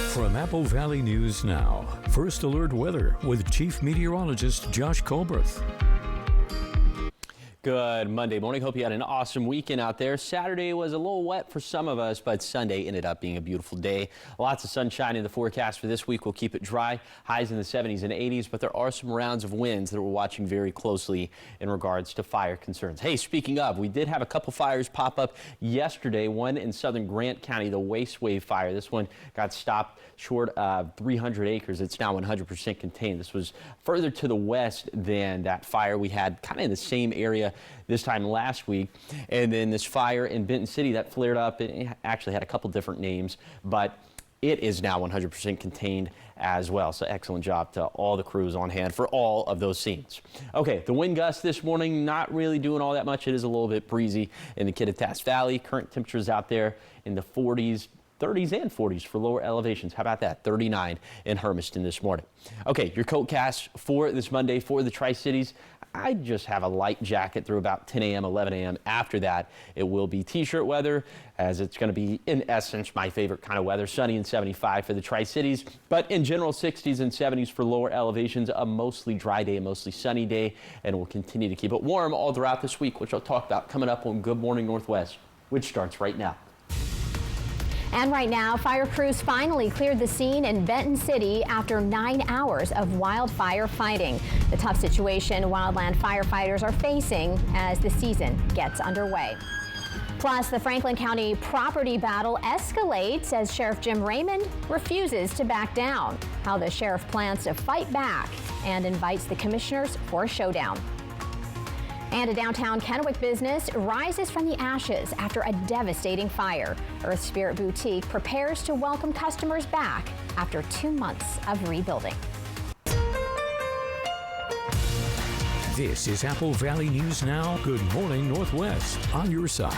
From Apple Valley News Now, First Alert Weather with Chief Meteorologist Josh Colberth. Good Monday morning. Hope you had an awesome weekend out there. Saturday was a little wet for some of us, but Sunday ended up being a beautiful day. Lots of sunshine in the forecast for this week. We'll keep it dry. Highs in the 70s and 80s, but there are some rounds of winds that we're watching very closely in regards to fire concerns. Hey, speaking of, we did have a couple fires pop up yesterday. One in southern Grant County, the Waste Wave fire. This one got stopped short of 300 acres. It's now 100% contained. This was further to the west than that fire we had kind of in the same area this time last week. And then this fire in Benton City that flared up, it actually had a couple different names, but it is now 100% contained as well. So excellent job to all the crews on hand for all of those scenes. Okay, the wind gusts this morning, not really doing all that much. It is a little bit breezy in the Kittitas Valley. Current temperatures out there in the 40s. 30s and 40s for lower elevations. How about that? 39 in Hermiston this morning. Okay, your coat cast for this Monday for the Tri-Cities. I just have a light jacket through about 10 a.m., 11 a.m. After that, it will be t-shirt weather, as it's going to be, in essence, my favorite kind of weather. Sunny and 75 for the Tri-Cities, but in general, 60s and 70s for lower elevations. A mostly dry day, mostly sunny day, and we'll continue to keep it warm all throughout this week, which I'll talk about coming up on Good Morning Northwest, which starts right now. And right now, fire crews finally cleared the scene in Benton City after 9 hours of wildfire fighting. The tough situation wildland firefighters are facing as the season gets underway. Plus, the Franklin County property battle escalates as Sheriff Jim Raymond refuses to back down. How the sheriff plans to fight back and invites the commissioners for a showdown. And a downtown Kennewick business rises from the ashes after a devastating fire. Earth Spirit Boutique prepares to welcome customers back after 2 months of rebuilding. This is Apple Valley News Now. Good Morning Northwest on your side.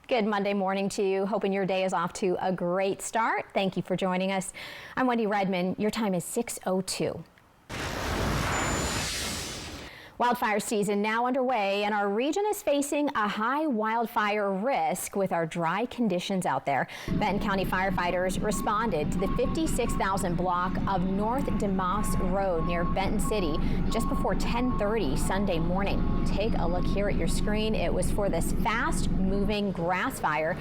Good Monday morning to you. Hoping your day is off to a great start. Thank you for joining us. I'm Wendy Redman. Your time is 6:02. Wildfire season now underway, and our region is facing a high wildfire risk with our dry conditions out there. Benton County firefighters responded to the 56,000 block of North DeMoss Road near Benton City just before 10:30 Sunday morning. Take a look here at your screen. It was for this fast-moving grass fire.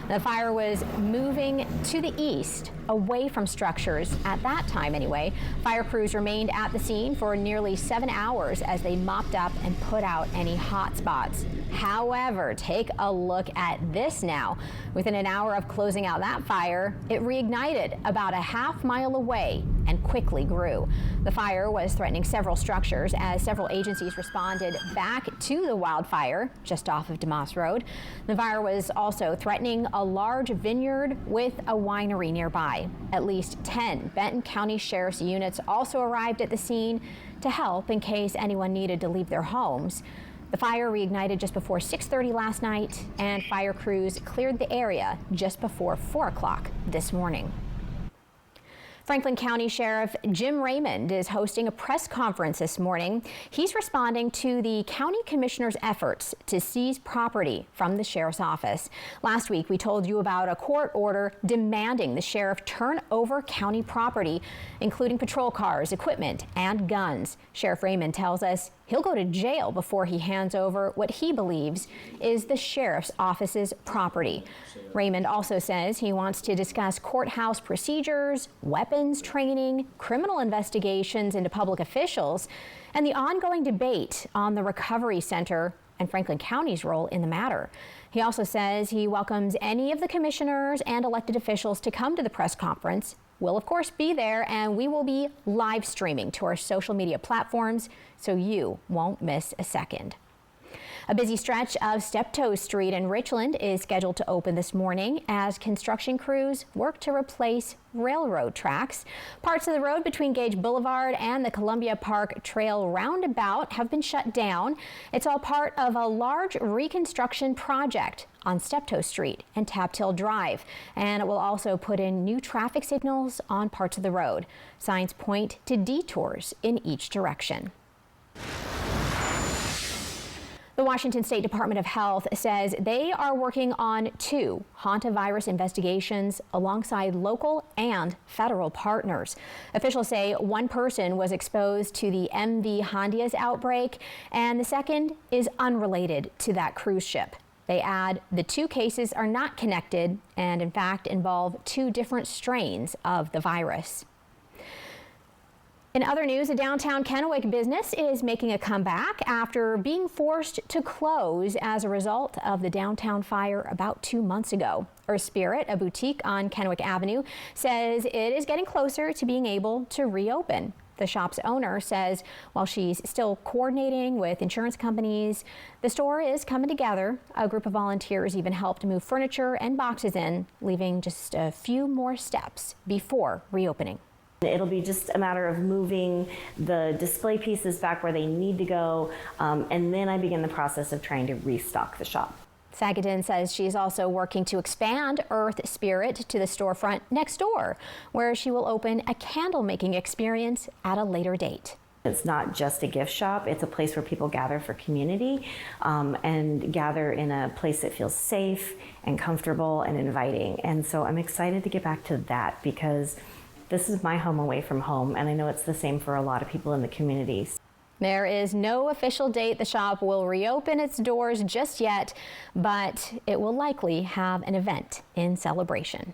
The fire was moving to the east, away from structures at that time anyway. Fire crews remained at the scene for nearly 7 hours as they mopped up and put out any hot spots. However, take a look at this now. Within an hour of closing out that fire, it reignited about a half-mile away and quickly grew. The fire was threatening several structures as several agencies responded back to the wildfire just off of DeMoss Road. The fire was also threatening a large vineyard with a winery nearby. At least 10 Benton County Sheriff's units also arrived at the scene to help in case anyone needed to leave their homes. The fire reignited just before 6:30 last night, and fire crews cleared the area just before 4 o'clock this morning. Franklin County Sheriff Jim Raymond is hosting a press conference this morning. He's responding to the county commissioner's efforts to seize property from the sheriff's office. Last week, we told you about a court order demanding the sheriff turn over county property, including patrol cars, equipment, and guns. Sheriff Raymond tells us he'll go to jail before he hands over what he believes is the sheriff's office's property. Raymond also says he wants to discuss courthouse procedures, weapons training, criminal investigations into public officials, and the ongoing debate on the Recovery Center and Franklin County's role in the matter. He also says he welcomes any of the commissioners and elected officials to come to the press conference. We'll, of course, be there, and we will be live streaming to our social media platforms so you won't miss a second. A busy stretch of Steptoe Street in Richland is scheduled to open this morning as construction crews work to replace railroad tracks. Parts of the road between Gage Boulevard and the Columbia Park Trail roundabout have been shut down. It's all part of a large reconstruction project on Steptoe Street and Taft Hill Drive, and it will also put in new traffic signals on parts of the road. Signs point to detours in each direction. The Washington State Department of Health says they are working on 2 hantavirus investigations alongside local and federal partners. Officials say one person was exposed to the MV Hondias outbreak, and the second is unrelated to that cruise ship. They add the 2 cases are not connected and, in fact, involve 2 different strains of the virus. In other news, a downtown Kennewick business is making a comeback after being forced to close as a result of the downtown fire about 2 months ago. Earth Spirit, a boutique on Kennewick Avenue, says it is getting closer to being able to reopen. The shop's owner says while she's still coordinating with insurance companies, the store is coming together. A group of volunteers even helped move furniture and boxes in, leaving just a few more steps before reopening. It'll be just a matter of moving the display pieces back where they need to go, and then I begin the process of trying to restock the shop. Sagaton says she's also working to expand Earth Spirit to the storefront next door, where she will open a candle making experience at a later date. It's not just a gift shop, it's a place where people gather for community and gather in a place that feels safe and comfortable and inviting. And so I'm excited to get back to that because this is my home away from home, and I know it's the same for a lot of people in the community. There is no official date the shop will reopen its doors just yet, but it will likely have an event in celebration.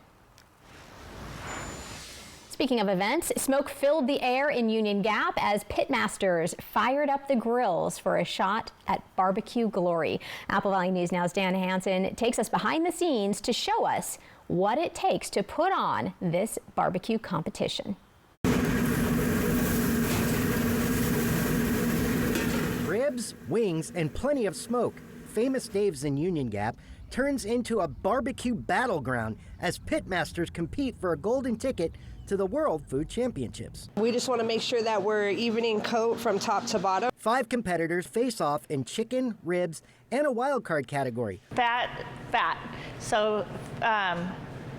Speaking of events, smoke filled the air in Union Gap as pitmasters fired up the grills for a shot at barbecue glory. Apple Valley News Now's Dan Hansen takes us behind the scenes to show us what it takes to put on this barbecue competition. Ribs, wings, and plenty of smoke. Famous Dave's in Union Gap turns into a barbecue battleground as pitmasters compete for a golden ticket to the World Food Championships. We just want to make sure that we're evening coat from top to bottom. 5 competitors face off in chicken, ribs, and a wild card category. Fat. So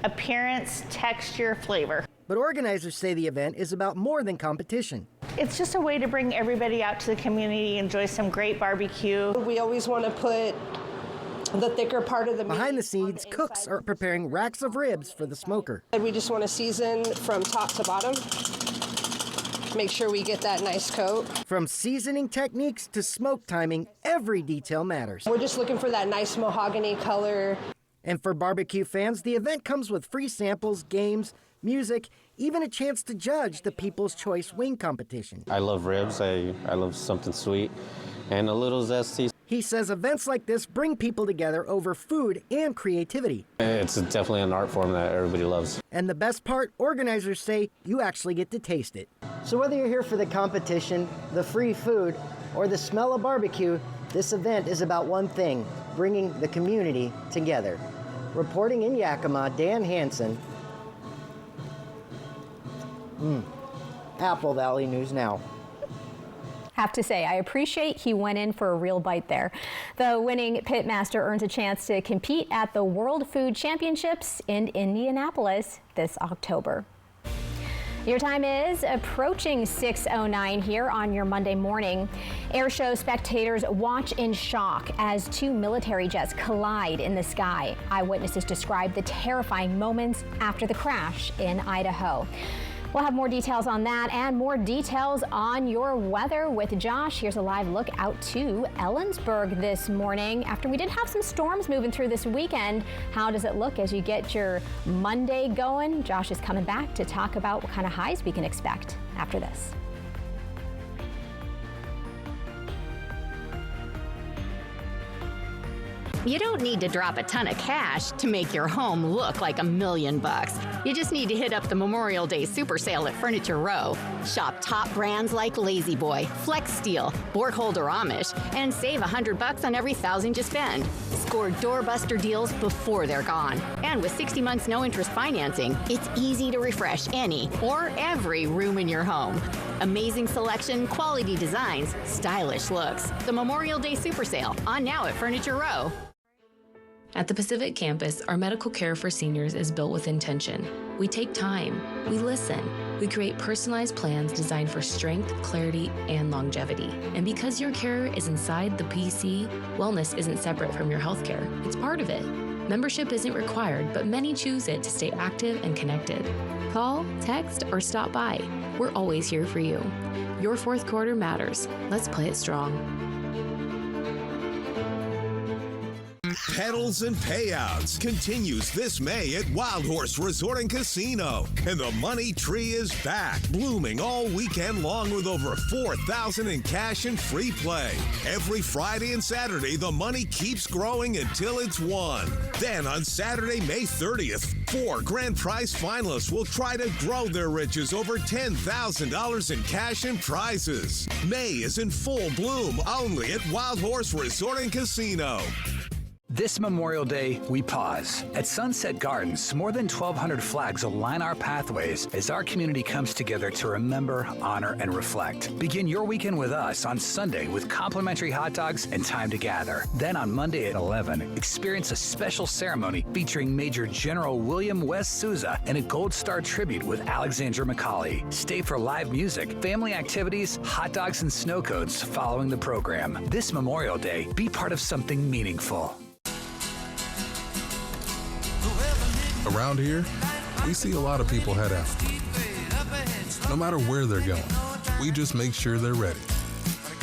appearance, texture, flavor. But organizers say the event is about more than competition. It's just a way to bring everybody out to the community, enjoy some great barbecue. We always want to put the thicker part of the meat. Behind the scenes, cooks are preparing racks of ribs for the smoker. We just want to season from top to bottom. Make sure we get that nice coat. From seasoning techniques to smoke timing, every detail matters. We're just looking for that nice mahogany color. And for barbecue fans, the event comes with free samples, games, music, even a chance to judge the People's Choice Wing competition. I love ribs. I love something sweet and a little zesty. He says events like this bring people together over food and creativity. It's definitely an art form that everybody loves. And the best part, organizers say you actually get to taste it. So whether you're here for the competition, the free food, or the smell of barbecue, this event is about one thing, bringing the community together. Reporting in Yakima, Dan Hansen, Apple Valley News Now. Have to say, I appreciate he went in for a real bite there. The winning pitmaster earns a chance to compete at the World Food Championships in Indianapolis this October. Your time is approaching 6:09 here on your Monday morning. Air show spectators watch in shock as 2 military jets collide in the sky. Eyewitnesses describe the terrifying moments after the crash in Idaho. We'll have more details on that and more details on your weather with Josh. Here's a live look out to Ellensburg this morning. After we did have some storms moving through this weekend, how does it look as you get your Monday going? Josh is coming back to talk about what kind of highs we can expect after this. You don't need to drop a ton of cash to make your home look like $1 million. You just need to hit up the Memorial Day Super Sale at Furniture Row. Shop top brands like Lazy Boy, Flex Steel, Borkhold or Amish, and save $100 on every $1,000 you spend. Score doorbuster deals before they're gone. And with 60 months no interest financing, it's easy to refresh any or every room in your home. Amazing selection, quality designs, stylish looks. The Memorial Day Super Sale, on now at Furniture Row. At the Pacific Campus, our medical care for seniors is built with intention. We take time, we listen, we create personalized plans designed for strength, clarity, and longevity. And because your care is inside the PC, wellness isn't separate from your healthcare. It's part of it. Membership isn't required, but many choose it to stay active and connected. Call, text, or stop by. We're always here for you. Your fourth quarter matters. Let's play it strong. Pedals and Payouts continues this May at Wild Horse Resort and Casino. And the Money Tree is back, blooming all weekend long with over $4,000 in cash and free play. Every Friday and Saturday, the money keeps growing until it's won. Then on Saturday, May 30th, 4 grand prize finalists will try to grow their riches over $10,000 in cash and prizes. May is in full bloom only at Wild Horse Resort and Casino. This Memorial Day, we pause. At Sunset Gardens, more than 1,200 flags align our pathways as our community comes together to remember, honor, and reflect. Begin your weekend with us on Sunday with complimentary hot dogs and time to gather. Then on Monday at 11, experience a special ceremony featuring Major General William West Sousa and a Gold Star tribute with Alexandra McCauley. Stay for live music, family activities, hot dogs, and snow cones following the program. This Memorial Day, be part of something meaningful. Around here, we see a lot of people head out. No matter where they're going, we just make sure they're ready.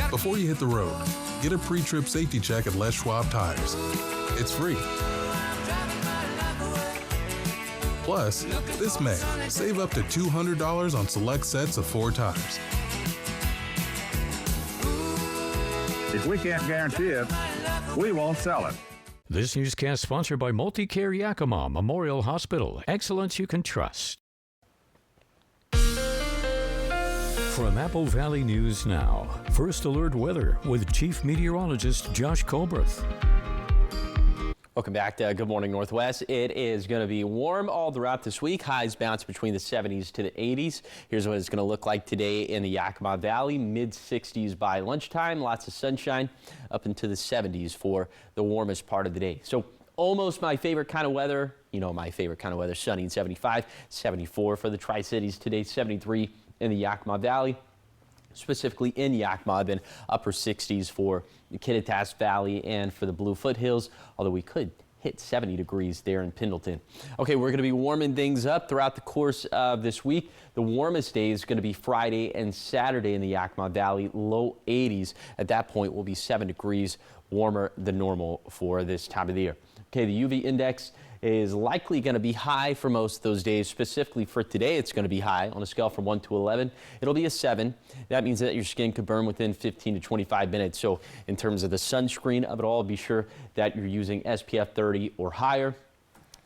Before you hit the road, get a pre-trip safety check at Les Schwab Tires. It's free. Plus, this May, save up to $200 on select sets of 4 tires. If we can't guarantee it, we won't sell it. This newscast sponsored by Multicare Yakima Memorial Hospital. Excellence you can trust. From Apple Valley News Now, First Alert Weather with Chief Meteorologist Josh Colbreth. Welcome back to Good Morning Northwest. It is going to be warm all throughout this week. Highs bounce between the 70s to the 80s. Here's what it's going to look like today in the Yakima Valley. Mid-60s by lunchtime. Lots of sunshine up into the 70s for the warmest part of the day. So almost my favorite kind of weather. You know my favorite kind of weather. Sunny and 75. 74 for the Tri-Cities today. 73 in the Yakima Valley. Specifically in Yakima, been upper 60s for the Kittitas Valley and for the Blue Foothills, although we could hit 70 degrees there in Pendleton. Okay, we're going to be warming things up throughout the course of this week. The warmest day is going to be Friday and Saturday in the Yakima Valley, low 80s. At that point, we'll be 7 degrees warmer than normal for this time of the year. Okay, the UV index is likely going to be high for most of those days. Specifically for today, it's going to be high on a scale from 1 to 11. It'll be a 7. That means that your skin could burn within 15 to 25 minutes. So in terms of the sunscreen of it all, be sure that you're using SPF 30 or higher,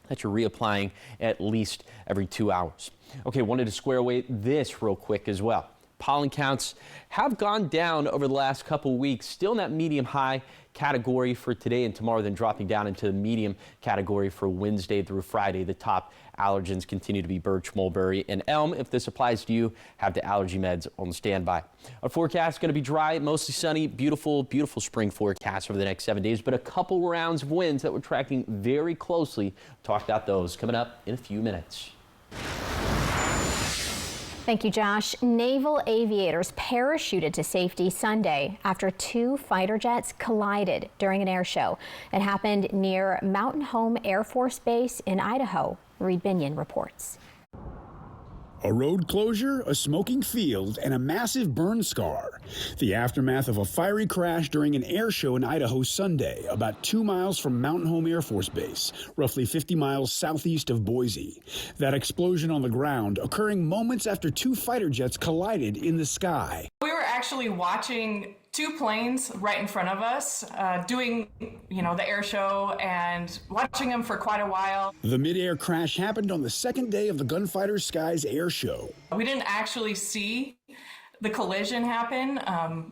that you're reapplying at least every 2 hours. Okay, wanted to square away this real quick as well. Pollen counts have gone down over the last couple weeks, still in that medium high category for today and tomorrow, then dropping down into the medium category for Wednesday through Friday. The top allergens continue to be birch, mulberry, and elm. If this applies to you, have the allergy meds on standby. Our forecast is going to be dry, mostly sunny, beautiful, beautiful spring forecast over the next 7 days, but a couple rounds of winds that we're tracking very closely. Talk about those coming up in a few minutes. Thank you, Josh. Naval aviators parachuted to safety Sunday after 2 fighter jets collided during an air show. It happened near Mountain Home Air Force Base in Idaho. Reed Binion reports. A road closure, a smoking field, and a massive burn scar. The aftermath of a fiery crash during an air show in Idaho Sunday, about 2 miles from Mountain Home Air Force Base, roughly 50 miles southeast of Boise. That explosion on the ground occurring moments after 2 fighter jets collided in the sky. We were actually watching 2 planes right in front of us, doing, the air show and watching them for quite a while. The mid-air crash happened on the second day of the Gunfighter Skies air show. We didn't actually see the collision happen,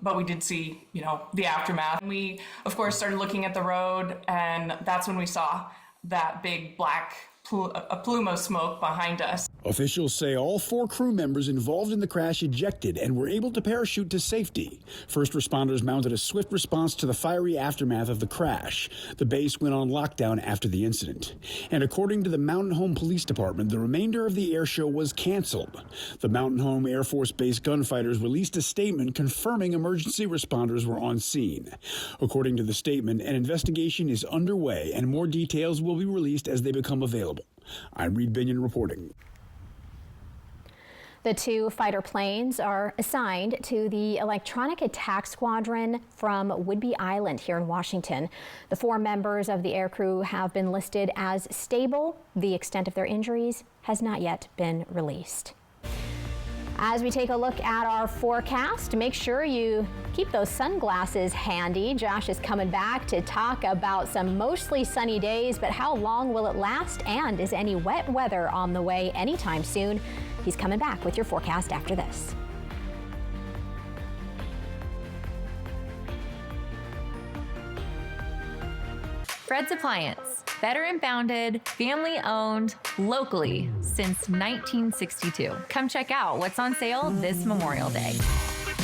but we did see, the aftermath. We, of course, started looking at the road, and that's when we saw that big black a plume of smoke behind us. Officials say all 4 crew members involved in the crash ejected and were able to parachute to safety. First responders mounted a swift response to the fiery aftermath of the crash. The base went on lockdown after the incident. And according to the Mountain Home Police Department, the remainder of the air show was canceled. The Mountain Home Air Force Base gunfighters released a statement confirming emergency responders were on scene. According to the statement, an investigation is underway and more details will be released as they become available. I'm Reed Binion reporting. The 2 fighter planes are assigned to the Electronic Attack Squadron from Whidbey Island here in Washington. The 4 members of the aircrew have been listed as stable. The extent of their injuries has not yet been released. As we take a look at our forecast, make sure you keep those sunglasses handy. Josh is coming back to talk about some mostly sunny days, but how long will it last? And is any wet weather on the way anytime soon? He's coming back with your forecast after this. Fred's Appliance, better and bounded, family owned, locally since 1962. Come check out what's on sale this Memorial Day.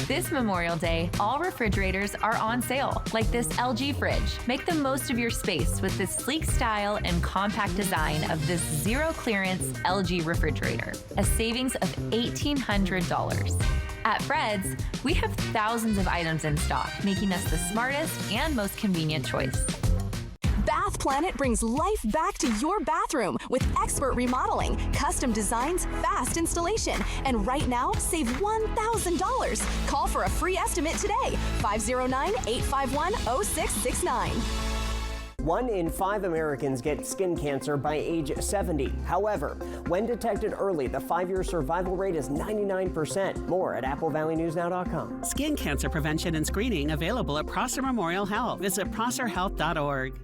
This Memorial Day, all refrigerators are on sale, like this LG fridge. Make the most of your space with this sleek style and compact design of this zero clearance LG refrigerator, a savings of $1,800. At Fred's, we have thousands of items in stock, making us the smartest and most convenient choice. Bath Planet brings life back to your bathroom with expert remodeling, custom designs, fast installation, and right now, save $1,000. Call for a free estimate today, 509-851-0669. 1 in 5 Americans get skin cancer by age 70. However, when detected early, the 5-year survival rate is 99%. More at AppleValleyNewsNow.com. Skin cancer prevention and screening available at Prosser Memorial Health. Visit prosserhealth.org.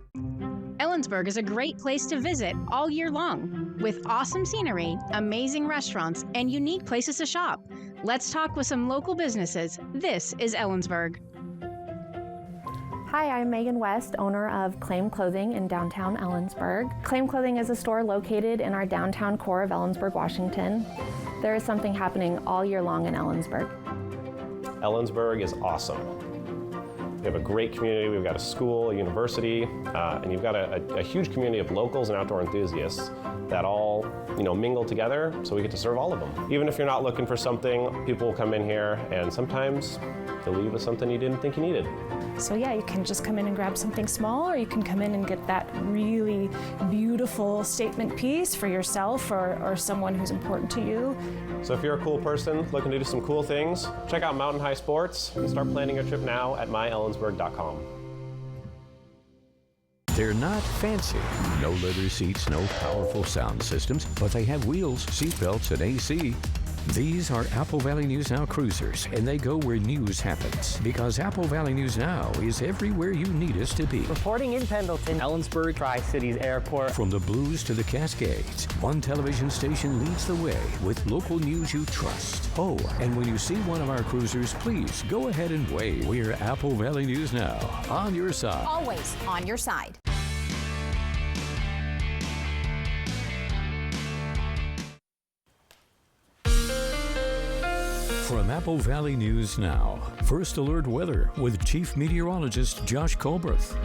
Ellensburg is a great place to visit all year long, with awesome scenery, amazing restaurants, and unique places to shop. Let's talk with some local businesses. This is Ellensburg. Hi, I'm Megan West, owner of Claim Clothing in downtown Ellensburg. Claim Clothing is a store located in our downtown core of Ellensburg, Washington. There is something happening all year long in Ellensburg. Ellensburg is awesome. We have a great community. We've got a school, a university, and you've got a huge community of locals and outdoor enthusiasts that all, mingle together, so we get to serve all of them. Even if you're not looking for something, people will come in here, and sometimes they'll leave with something you didn't think you needed. So yeah, you can just come in and grab something small, or you can come in and get that really beautiful statement piece for yourself or someone who's important to you. So if you're a cool person looking to do some cool things, check out Mountain High Sports and start planning your trip now at myellensburg.com. They're not fancy. No leather seats, no powerful sound systems, but they have wheels, seat belts, and AC. These are Apple Valley News Now cruisers, and they go where news happens. Because Apple Valley News Now is everywhere you need us to be. Reporting in Pendleton, Ellensburg, Tri-Cities Airport. From the Blues to the Cascades, one television station leads the way with local news you trust. Oh, and when you see one of our cruisers, please go ahead and wave. We're Apple Valley News Now, on your side. Always on your side. From Apple Valley News Now, First Alert Weather with Chief Meteorologist Josh Colbreth.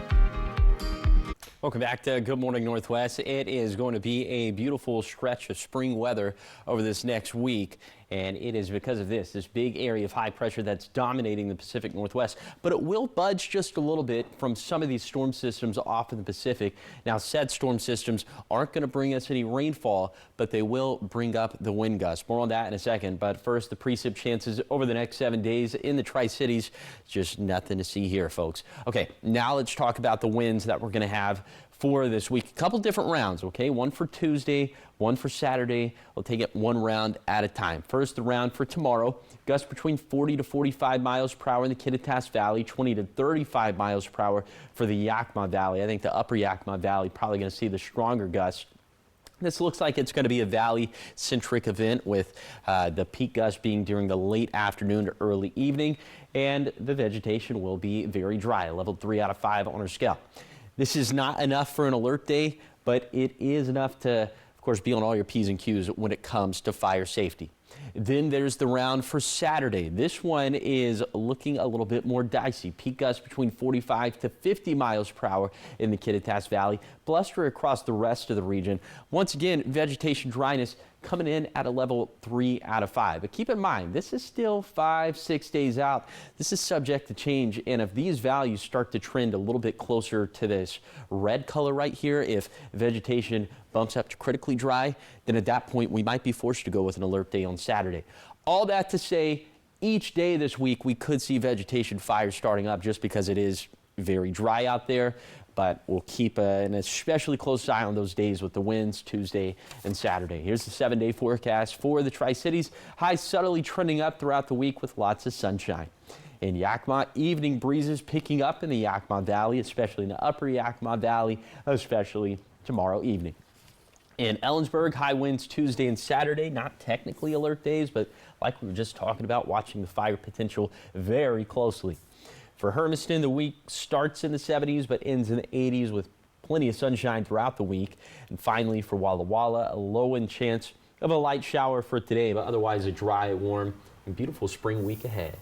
Welcome back to Good Morning Northwest. It is going to be a beautiful stretch of spring weather over this next week. And it is because of this big area of high pressure that's dominating the Pacific Northwest. But it will budge just a little bit from some of these storm systems off in the Pacific. Now, said storm systems aren't going to bring us any rainfall, but they will bring up the wind gusts. More on that in a second. But first, the precip chances over the next 7 days in the Tri-Cities. Just nothing to see here, folks. Okay, now let's talk about the winds that we're going to have for this week. A couple different rounds, okay? One for Tuesday, one for Saturday. We'll take it one round at a time. First, the round for tomorrow. Gusts between 40 to 45 miles per hour in the Kittitas Valley, 20 to 35 miles per hour for the Yakima Valley. I think the upper Yakima Valley probably going to see the stronger gusts. This looks like it's going to be a valley-centric event with the peak gust being during the late afternoon to early evening, and the vegetation will be very dry, level 3 out of 5 on our scale. This is not enough for an alert day, but it is enough to Of course, be on all your P's and Q's when it comes to fire safety. Then there's the round for Saturday. This one is looking a little bit more dicey. Peak gusts between 45 to 50 miles per hour in the Kittitas Valley. Bluster across the rest of the region. Once again, vegetation dryness coming in at a level 3 out of 5. But keep in mind, this is still 5-6 days out. This is subject to change. And if these values start to trend a little bit closer to this red color right here, if vegetation bumps up to critically dry, then at that point we might be forced to go with an alert day on Saturday. All that to say, each day this week we could see vegetation fires starting up just because it is very dry out there. But we'll keep an especially close eye on those days with the winds Tuesday and Saturday. Here's the 7-day forecast for the Tri-Cities. Highs subtly trending up throughout the week with lots of sunshine. In Yakima, evening breezes picking up in the Yakima Valley, especially in the upper Yakima Valley, especially tomorrow evening. In Ellensburg, high winds Tuesday and Saturday, not technically alert days, but like we were just talking about, watching the fire potential very closely. For Hermiston, the week starts in the 70s but ends in the 80s with plenty of sunshine throughout the week. And finally, for Walla Walla, a low-end chance of a light shower for today, but otherwise a dry, warm, and beautiful spring week ahead.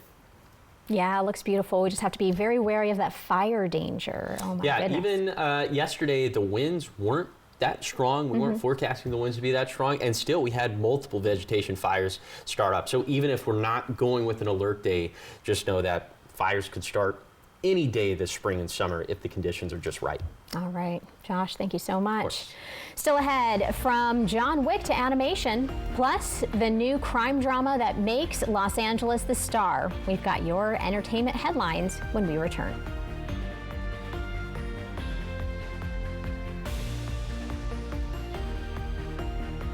Yeah, it looks beautiful. We just have to be very wary of that fire danger. Oh my goodness. Even yesterday, the winds weren't that strong. We weren't forecasting the winds to be that strong, and still we had multiple vegetation fires start up. So even if we're not going with an alert day, just know that fires could start any day this spring and summer if the conditions are just right. All right, Josh, thank you so much. Still ahead, from John Wick to animation, plus the new crime drama that makes Los Angeles the star. We've got your entertainment headlines when we return.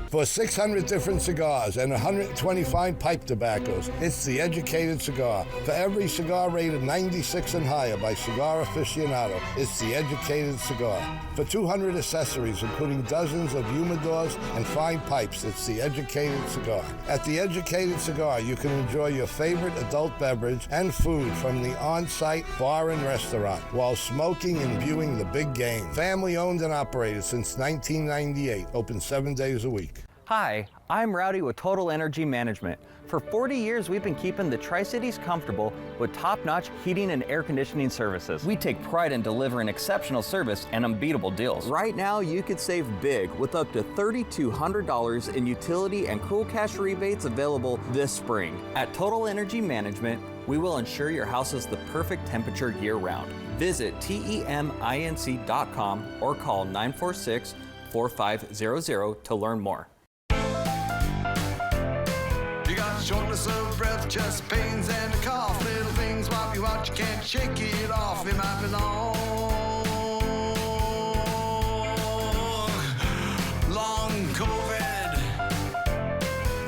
For 600 different cigars and 125 pipe tobaccos, it's The Educated Cigar. For every cigar rated 96 and higher by Cigar Aficionado, it's The Educated Cigar. For 200 accessories, including dozens of humidors and fine pipes, it's The Educated Cigar. At The Educated Cigar, you can enjoy your favorite adult beverage and food from the on-site bar and restaurant while smoking and viewing the big game. Family owned and operated since 1998, open 7 days a week. Hi, I'm Rowdy with Total Energy Management. For 40 years, we've been keeping the Tri-Cities comfortable with top-notch heating and air conditioning services. We take pride in delivering exceptional service and unbeatable deals. Right now, you could save big with up to $3,200 in utility and cool cash rebates available this spring. At Total Energy Management, we will ensure your house is the perfect temperature year-round. Visit TEMINC.com or call 946-4500 to learn more. You got shortness of breath, chest pains, and a cough. Little things wipe you out, you can't shake it off. It might be long COVID.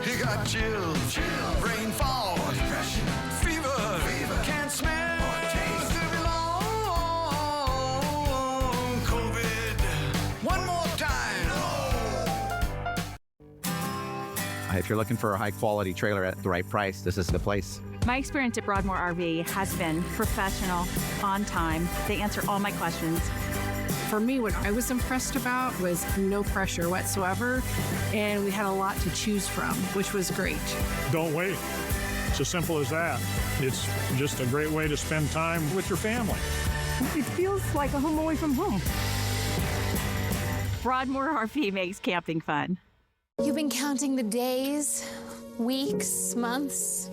You got chills, brain fog, depression, fever, can't smell or taste. It be long COVID. One more time. If you're looking for a high-quality trailer at the right price, this is the place. My experience at Broadmoor RV has been professional, on time. They answer all my questions. For me, what I was impressed about was no pressure whatsoever, and we had a lot to choose from, which was great. Don't wait. It's as simple as that. It's just a great way to spend time with your family. It feels like a home away from home. Broadmoor RV makes camping fun. You've been counting the days, weeks, months,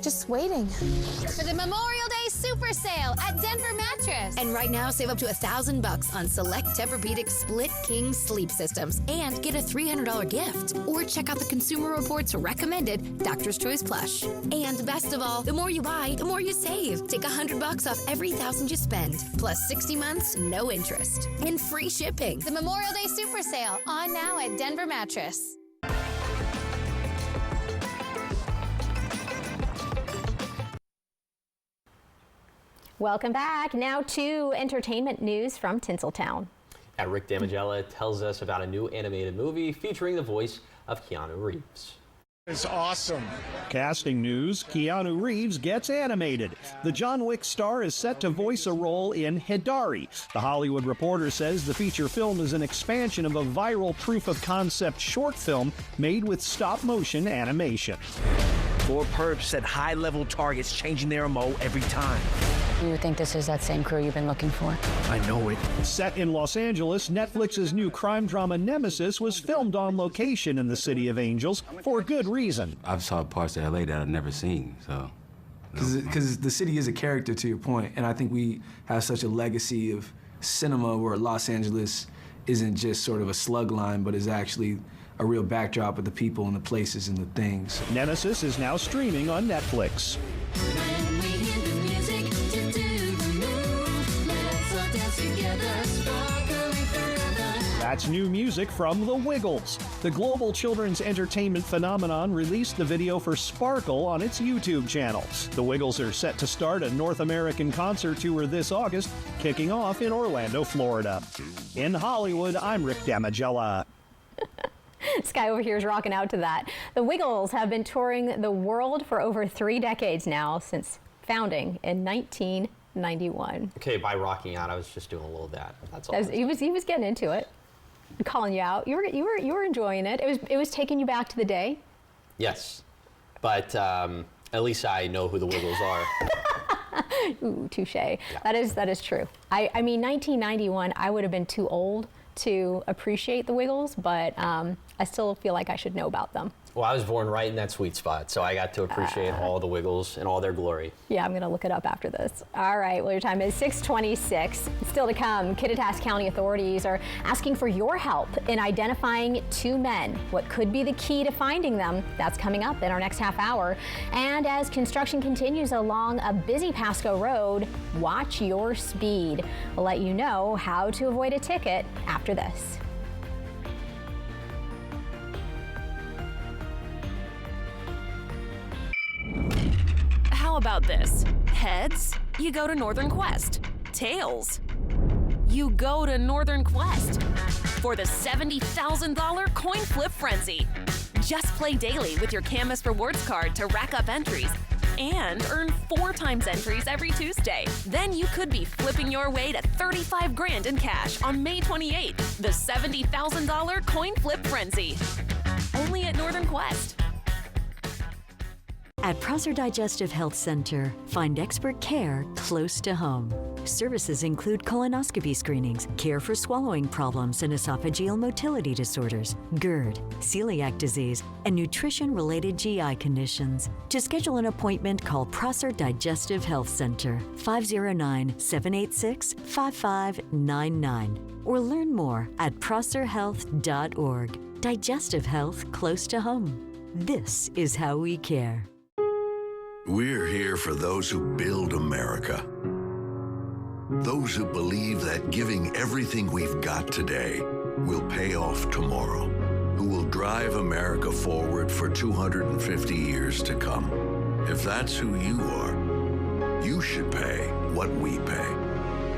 just waiting for the Memorial Day Super Sale at Denver Mattress. And right now, save up to $1,000 on select Tempur-Pedic Split King sleep systems and get a $300 gift. Or check out the Consumer Reports recommended Doctor's Choice Plush. And best of all, the more you buy, the more you save. Take $100 off every $1,000 you spend, plus 60 months, no interest, and free shipping. The Memorial Day Super Sale on now at Denver Mattress. Welcome back. Now to entertainment news from Tinseltown. Rick Damigella tells us about a new animated movie featuring the voice of Keanu Reeves. It's awesome. Casting news, Keanu Reeves gets animated. The John Wick star is set to voice a role in Hidari. The Hollywood Reporter says the feature film is an expansion of a viral proof-of-concept short film made with stop-motion animation. 4 perps set high-level targets, changing their MO every time. You would think this is that same crew you've been looking for. I know it. Set in Los Angeles, Netflix's new crime drama Nemesis was filmed on location in the City of Angels for good reason. I've saw parts of LA that I've never seen, so. Because the city is a character, to your point, and I think we have such a legacy of cinema where Los Angeles isn't just sort of a slug line, but is actually a real backdrop of the people and the places and the things. Nemesis is now streaming on Netflix. That's new music from The Wiggles. The global children's entertainment phenomenon released the video for Sparkle on its YouTube channel. The Wiggles are set to start a North American concert tour this August, kicking off in Orlando, Florida. In Hollywood, I'm Rick Damigella. Sky over here is rocking out to that. The Wiggles have been touring the world for over 3 decades now, since founding in 1991. Okay, by rocking out, I was just doing a little of that. That's all. He was getting into it, calling you out. You were enjoying it. It was taking you back to the day. Yes, but at least I know who the Wiggles are. Ooh, touche. Yeah. That is true. I mean, 1991, I would have been too old to appreciate the Wiggles, but I still feel like I should know about them. Well, I was born right in that sweet spot, so I got to appreciate all the Wiggles and all their glory. Yeah, I'm going to look it up after this. All right, well, your time is 6:26. Still to come, Kittitas County authorities are asking for your help in identifying 2 men. What could be the key to finding them? That's coming up in our next half hour. And as construction continues along a busy Pasco road, watch your speed. We'll let you know how to avoid a ticket after this. How about this? Heads, you go to Northern Quest. Tails, you go to Northern Quest for the $70,000 coin flip frenzy. Just play daily with your Camus Rewards card to rack up entries and earn 4 times entries every Tuesday. Then you could be flipping your way to 35 grand in cash on May 28th. The $70,000 coin flip frenzy. Only at Northern Quest. At Prosser Digestive Health Center, find expert care close to home. Services include colonoscopy screenings, care for swallowing problems and esophageal motility disorders, GERD, celiac disease, and nutrition-related GI conditions. To schedule an appointment, call Prosser Digestive Health Center, 509-786-5599, or learn more at prosserhealth.org. Digestive health close to home. This is how we care. We're here for those who build America. Those who believe that giving everything we've got today will pay off tomorrow. Who will drive America forward for 250 years to come. If that's who you are, you should pay what we pay.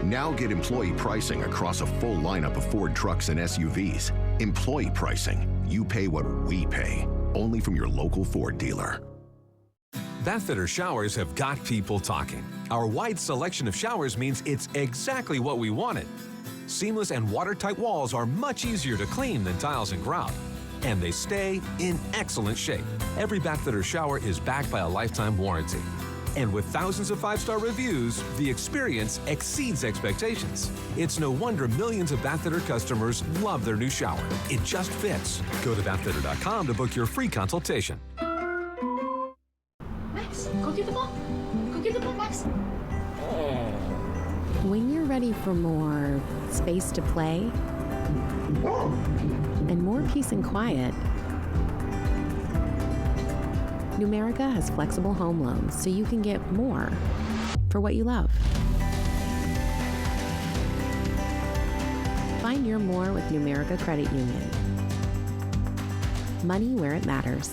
Now get employee pricing across a full lineup of Ford trucks and SUVs. Employee pricing. You pay what we pay. Only from your local Ford dealer. Bathfitter showers have got people talking. Our wide selection of showers means it's exactly what we wanted. Seamless and watertight walls are much easier to clean than tiles and grout. And they stay in excellent shape. Every Bathfitter shower is backed by a lifetime warranty. And with thousands of 5-star reviews, the experience exceeds expectations. It's no wonder millions of Bathfitter customers love their new shower. It just fits. Go to bathfitter.com to book your free consultation. Go get the ball. Go get the ball, Max. When you're ready for more space to play and more peace and quiet, Numerica has flexible home loans so you can get more for what you love. Find your more with Numerica Credit Union. Money where it matters.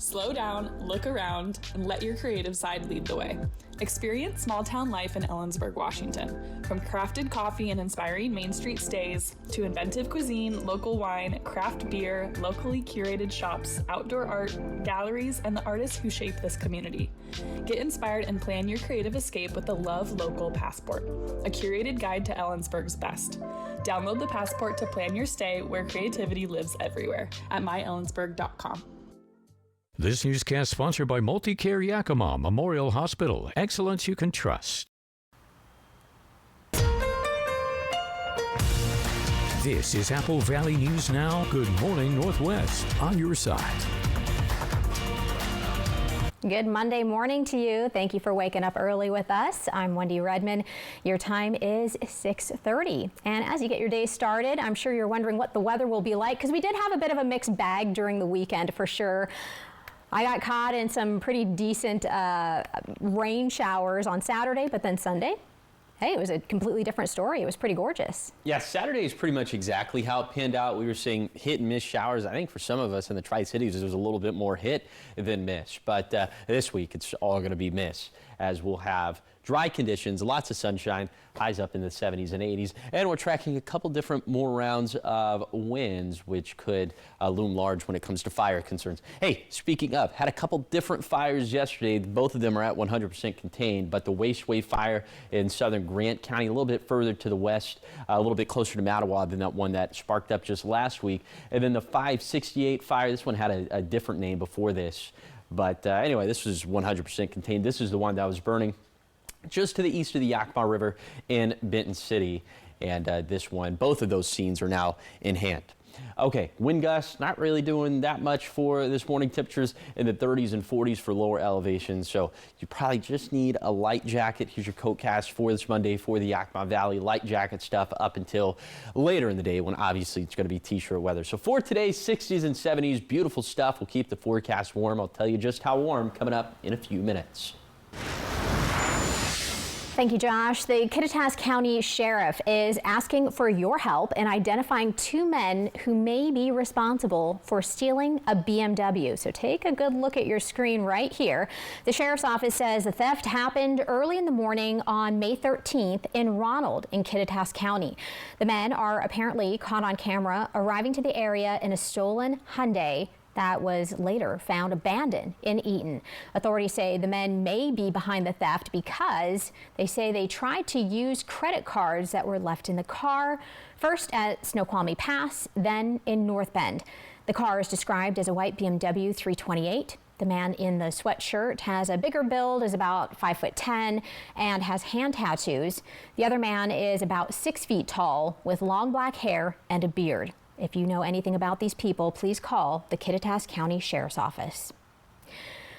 Slow down, look around, and let your creative side lead the way. Experience small-town life in Ellensburg, Washington. From crafted coffee and inspiring Main Street stays, to inventive cuisine, local wine, craft beer, locally curated shops, outdoor art, galleries, and the artists who shape this community. Get inspired and plan your creative escape with the Love Local Passport, a curated guide to Ellensburg's best. Download the Passport to plan your stay where creativity lives everywhere at myellensburg.com. This newscast sponsored by Multicare Yakima Memorial Hospital. Excellence you can trust. This is Apple Valley News Now. Good morning, Northwest. On your side. Good Monday morning to you. Thank you for waking up early with us. I'm Wendy Redman. Your time is 6:30. And as you get your day started, I'm sure you're wondering what the weather will be like, because we did have a bit of a mixed bag during the weekend for sure. I got caught in some pretty decent rain showers on Saturday, but then Sunday, hey, it was a completely different story. It was pretty gorgeous. Yeah, Saturday is pretty much exactly how it panned out. We were seeing hit and miss showers. I think for some of us in the Tri-Cities, there was a little bit more hit than miss. But this week, it's all going to be miss, as we'll have dry conditions, lots of sunshine, highs up in the 70s and 80s. And we're tracking a couple different more rounds of winds, which could loom large when it comes to fire concerns. Hey, speaking of, had a couple different fires yesterday. Both of them are at 100% contained, but the Wasteway fire in southern Grant County, a little bit further to the west, a little bit closer to Mattawa than that one that sparked up just last week. And then the 568 fire, this one had a different name before this. But anyway, this was 100% contained. This is the one that was burning just to the east of the Yakima River in Benton City. And this one, both of those scenes are now in hand. Okay, wind gusts, not really doing that much for this morning. Temperatures in the 30s and 40s for lower elevations. So you probably just need a light jacket. Here's your coat cast for this Monday for the Yakima Valley. Light jacket stuff up until later in the day, when obviously it's going to be t-shirt weather. So for today, 60s and 70s, beautiful stuff. We'll keep the forecast warm. I'll tell you just how warm coming up in a few minutes. Thank you, Josh. The Kittitas County Sheriff is asking for your help in identifying two men who may be responsible for stealing a BMW. So take a good look at your screen right here. The Sheriff's Office says the theft happened early in the morning on May 13th in Ronald in Kittitas County. The men are apparently caught on camera arriving to the area in a stolen Hyundai that was later found abandoned in Eaton. Authorities say the men may be behind the theft because they say they tried to use credit cards that were left in the car, first at Snoqualmie Pass, then in North Bend. The car is described as a white BMW 328. The man in the sweatshirt has a bigger build, is about 5'10", and has hand tattoos. The other man is about 6 feet tall with long black hair and a beard. If you know anything about these people, please call the Kittitas County Sheriff's Office.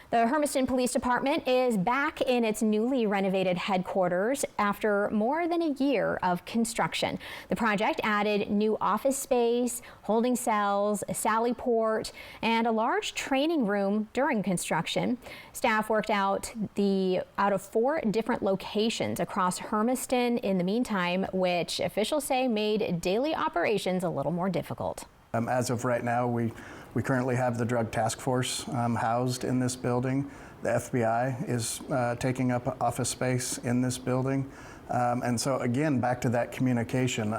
The Hermiston Police Department is back in its newly renovated headquarters after more than a year of construction. The project added new office space, holding cells, a sally port, and a large training room during construction. Staff worked out of 4 different locations across Hermiston in the meantime, which officials say made daily operations a little more difficult. As of right now, we currently have the Drug Task Force housed in this building. The FBI is taking up office space in this building. And so again, back to that communication,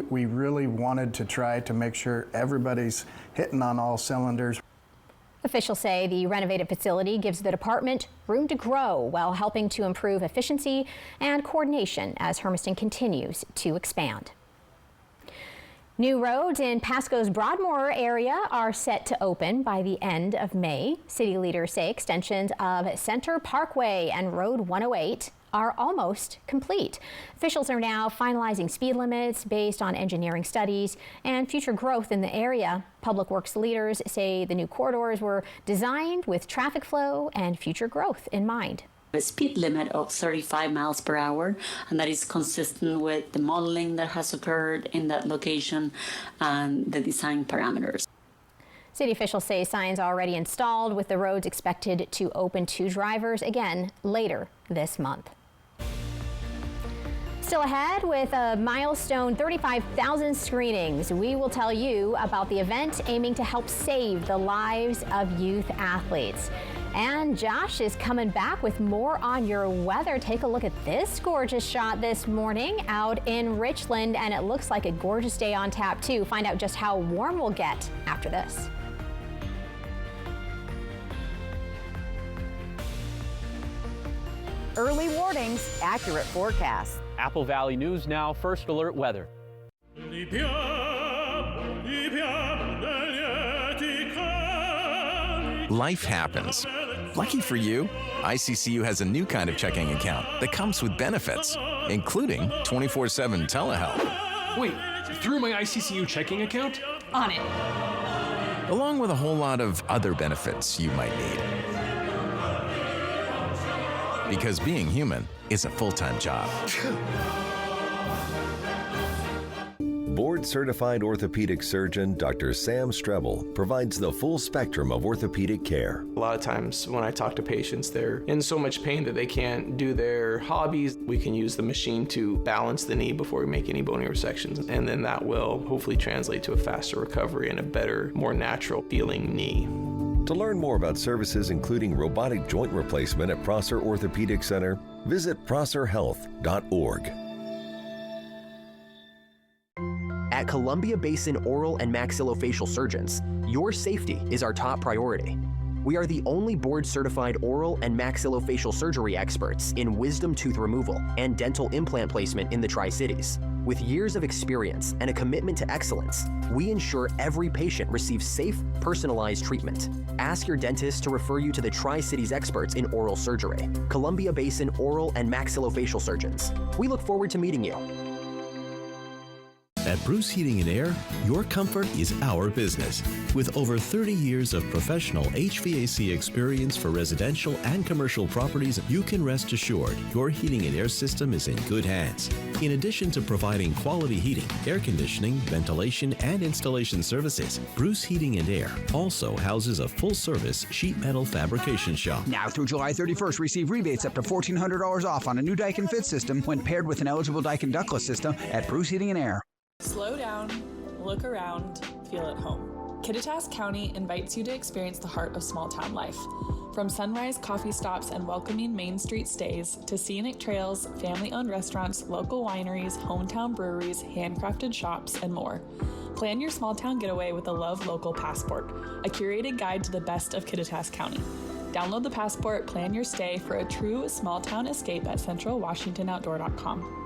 we really wanted to try to make sure everybody's hitting on all cylinders. Officials say the renovated facility gives the department room to grow while helping to improve efficiency and coordination as Hermiston continues to expand. New roads in Pasco's Broadmoor area are set to open by the end of May. City leaders say extensions of Center Parkway and Road 108 are almost complete. Officials are now finalizing speed limits based on engineering studies and future growth in the area. Public Works leaders say the new corridors were designed with traffic flow and future growth in mind. A speed limit of 35 miles per hour, and that is consistent with the modeling that has occurred in that location and the design parameters. City officials say signs are already installed, with the roads expected to open to drivers again later this month. Still ahead with a milestone 35,000 screenings. We will tell you about the event aiming to help save the lives of youth athletes. And Josh is coming back with more on your weather. Take a look at this gorgeous shot this morning out in Richland, and it looks like a gorgeous day on tap too. Find out just how warm we'll get after this. Early warnings, accurate forecasts. Apple Valley News Now, First Alert Weather. Life happens. Lucky for you, ICCU has a new kind of checking account that comes with benefits, including 24/7 telehealth. Wait, through my ICCU checking account? On it. Along with a whole lot of other benefits you might need. Because being human is a full-time job. Board-certified orthopedic surgeon Dr. Sam Strebel provides the full spectrum of orthopedic care. A lot of times when I talk to patients, they're in so much pain that they can't do their hobbies. We can use the machine to balance the knee before we make any bony resections, and then that will hopefully translate to a faster recovery and a better, more natural feeling knee. To learn more about services including robotic joint replacement at Prosser Orthopedic Center, visit prosserhealth.org. At Columbia Basin Oral and Maxillofacial Surgeons, your safety is our top priority. We are the only board-certified oral and maxillofacial surgery experts in wisdom tooth removal and dental implant placement in the Tri-Cities. With years of experience and a commitment to excellence, we ensure every patient receives safe, personalized treatment. Ask your dentist to refer you to the Tri-Cities experts in oral surgery. Columbia Basin Oral and Maxillofacial Surgeons. We look forward to meeting you. At Bruce Heating and Air, your comfort is our business. With over 30 years of professional HVAC experience for residential and commercial properties, you can rest assured your heating and air system is in good hands. In addition to providing quality heating, air conditioning, ventilation, and installation services, Bruce Heating and Air also houses a full-service sheet metal fabrication shop. Now through July 31st, receive rebates up to $1,400 off on a new Daikin Fit system when paired with an eligible Daikin ductless system at Bruce Heating and Air. Slow down, look around, feel at home. Kittitas County invites you to experience the heart of small-town life. From sunrise coffee stops and welcoming Main Street stays to scenic trails, family-owned restaurants, local wineries, hometown breweries, handcrafted shops, and more. Plan your small-town getaway with the Love Local Passport, a curated guide to the best of Kittitas County. Download the Passport, plan your stay for a true small-town escape at centralwashingtonoutdoor.com.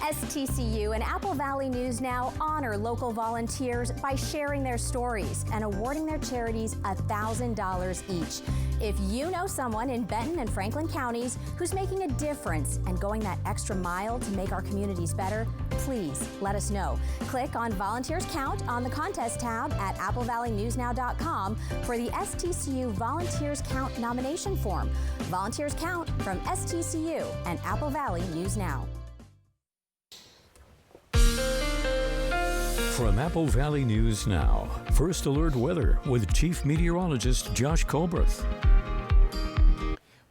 STCU and Apple Valley News Now honor local volunteers by sharing their stories and awarding their charities $1,000 each. If you know someone in Benton and Franklin counties who's making a difference and going that extra mile to make our communities better, please let us know. Click on Volunteers Count on the contest tab at applevalleynewsnow.com for the STCU Volunteers Count nomination form. Volunteers Count from STCU and Apple Valley News Now. From Apple Valley News Now, First Alert Weather with Chief Meteorologist Josh Colberth.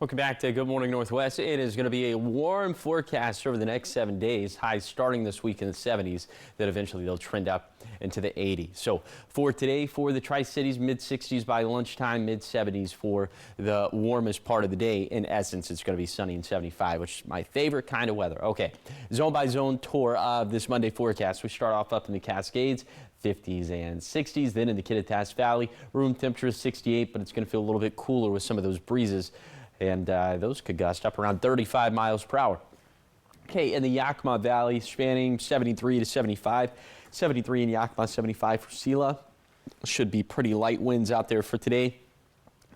Welcome back to Good Morning Northwest. It is going to be a warm forecast over the next 7 days. Highs starting this week in the 70s, then eventually they'll trend up into the 80s. So for today, for the Tri-Cities, mid-60s by lunchtime, mid-70s for the warmest part of the day. In essence, it's going to be sunny and 75, which is my favorite kind of weather. Okay, zone by zone tour of this Monday forecast. We start off up in the Cascades. 50s and 60s, then in the Kittitas Valley, room temperature is 68, but it's going to feel a little bit cooler with some of those breezes. And those could gust up around 35 miles per hour. Okay, in the Yakima Valley, spanning 73 to 75. 73 in Yakima, 75 for Sela. Should be pretty light winds out there for today.